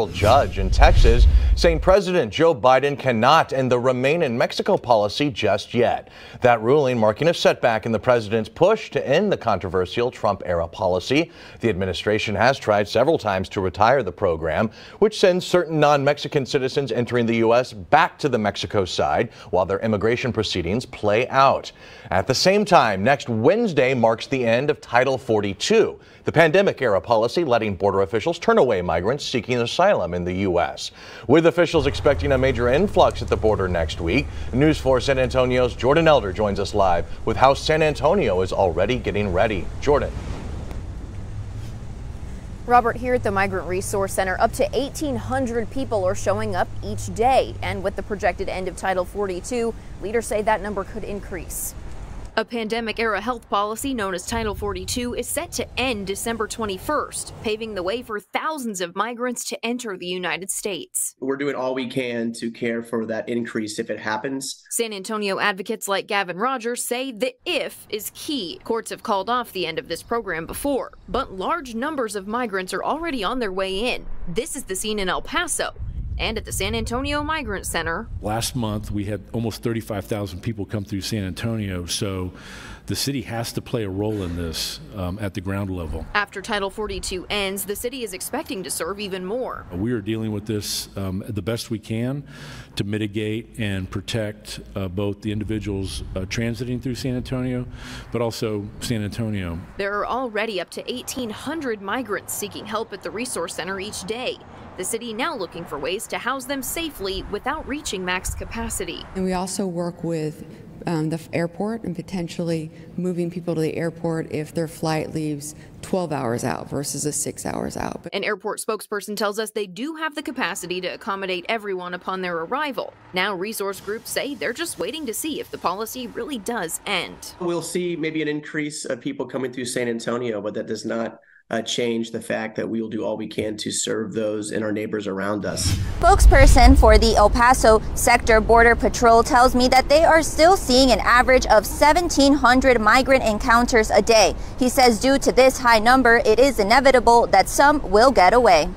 federal judge in Texas saying President Joe Biden cannot end the Remain in Mexico policy just yet. That ruling marking a setback in the president's push to end the controversial Trump-era policy. The administration has tried several times to retire the program, which sends certain non-Mexican citizens entering the U.S. back to the Mexico side while their immigration proceedings play out. At the same time, next Wednesday marks the end of Title 42, the pandemic-era policy letting border officials turn away migrants seeking asylum in the U.S. With officials expecting a major influx at the border next week, News 4 San Antonio's Jordan Elder joins us live with how San Antonio is already getting ready. Jordan. Robert, here at the Migrant Resource Center, up to 1,800 people are showing up each day. And with the projected end of Title 42, leaders say that number could increase. A pandemic-era health policy known as Title 42 is set to end December 21st, paving the way for thousands of migrants to enter the United States. We're doing all we can to care for that increase if it happens. San Antonio advocates like Gavin Rogers say the if is key. Courts have called off the end of this program before, but large numbers of migrants are already on their way in. This is the scene in El Paso and at the San Antonio Migrant Center. Last month, we had almost 35,000 people come through San Antonio, so the city has to play a role in this at the ground level. After Title 42 ends, the city is expecting to serve even more. We are dealing with this the best we can to mitigate and protect both the individuals transiting through San Antonio, but also San Antonio. There are already up to 1,800 migrants seeking help at the Resource Center each day. The city now looking for ways to house them safely without reaching max capacity. And we also work with the airport and potentially moving people to the airport if their flight leaves 12 hours out versus a 6 hours out. An airport spokesperson tells us they do have the capacity to accommodate everyone upon their arrival. Now resource groups say they're just waiting to see if the policy really does end. We'll see maybe an increase of people coming through San Antonio, but that does not change the fact that we will do all we can to serve those and our neighbors around us. Spokesperson for the El Paso Sector Border Patrol tells me that they are still seeing an average of 1,700 migrant encounters a day. He says due to this high number, it is inevitable that some will get away.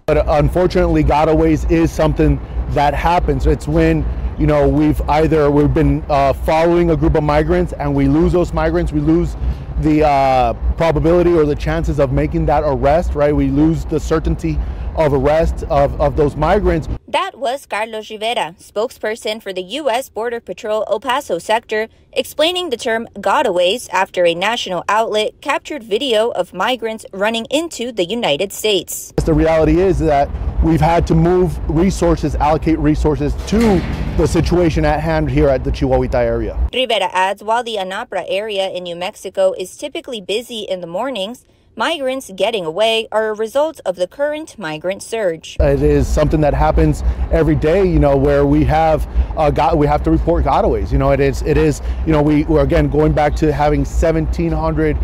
But unfortunately, gotaways is something that happens. It's when we've been following a group of migrants and we lose those migrants, we lose the probability or the chances of making that arrest, right? We lose the certainty of arrest of those migrants. That was Carlos Rivera, spokesperson for the U.S. Border Patrol El Paso sector, explaining the term gotaways after a national outlet captured video of migrants running into the United States. The reality is that we've had to move resources, allocate resources to the situation at hand here at the Chihuahuita area. Rivera adds while the Anapra area in New Mexico is typically busy in the mornings, migrants getting away are a result of the current migrant surge. It is something that happens every day, where we have to report gotaways. We're again going back to having 1,700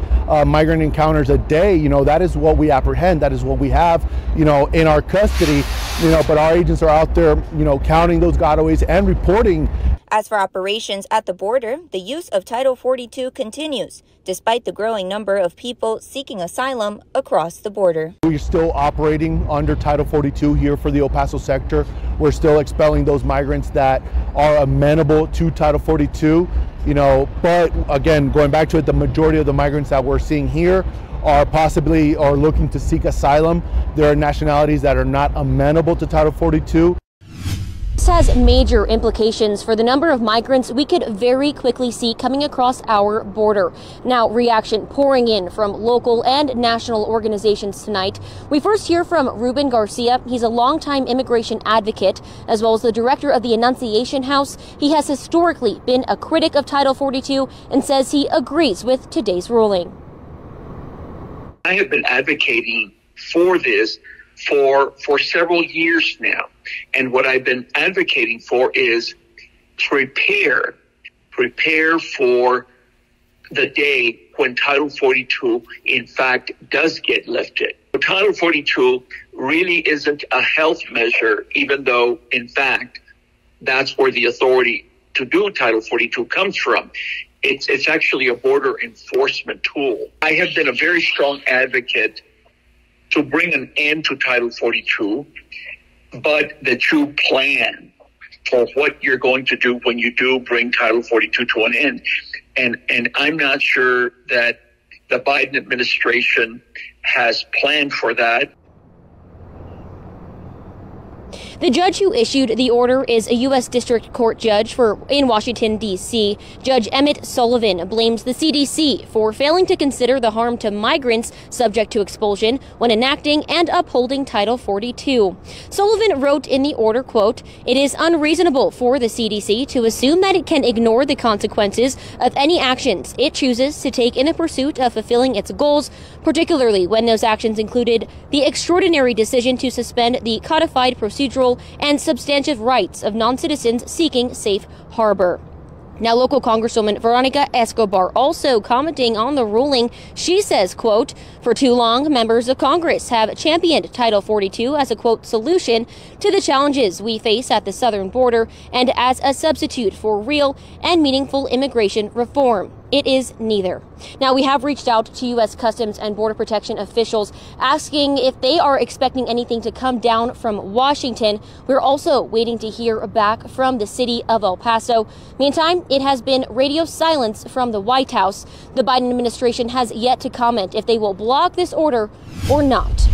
migrant encounters a day. That is what we apprehend. That is what we have, in our custody. But our agents are out there, counting those gotaways and reporting. As for operations at the border, the use of Title 42 continues, despite the growing number of people seeking asylum across the border. We're still operating under Title 42 here for the El Paso sector. We're still expelling those migrants that are amenable to Title 42, but again, going back to it, the majority of the migrants that we're seeing here are looking to seek asylum. There are nationalities that are not amenable to Title 42. This has major implications for the number of migrants we could very quickly see coming across our border. Now, reaction pouring in from local and national organizations tonight. We first hear from Ruben Garcia. He's a longtime immigration advocate, as well as the director of the Annunciation House. He has historically been a critic of Title 42 and says he agrees with today's ruling. I have been advocating for this for several years now. And what I've been advocating for is prepare for the day when Title 42, in fact, does get lifted. Title 42 really isn't a health measure, even though, in fact, that's where the authority to do Title 42 comes from. It's actually a border enforcement tool. I have been a very strong advocate to bring an end to Title 42, but that you plan for what you're going to do when you do bring Title 42 to an end. And I'm not sure that the Biden administration has planned for that. The judge who issued the order is a U.S. District Court judge in Washington, D.C. Judge Emmett Sullivan blames the CDC for failing to consider the harm to migrants subject to expulsion when enacting and upholding Title 42. Sullivan wrote in the order, quote, "It is unreasonable for the CDC to assume that it can ignore the consequences of any actions it chooses to take in the pursuit of fulfilling its goals, particularly when those actions included the extraordinary decision to suspend the codified procedural and substantive rights of non-citizens seeking safe harbor." Now, local Congresswoman Veronica Escobar also commenting on the ruling. She says, quote, "For too long, members of Congress have championed Title 42 as a, quote, solution to the challenges we face at the southern border and as a substitute for real and meaningful immigration reform. It is neither." Now, we have reached out to U.S. Customs and Border Protection officials asking if they are expecting anything to come down from Washington. We're also waiting to hear back from the city of El Paso. Meantime, it has been radio silence from the White House. The Biden administration has yet to comment if they will block this order or not.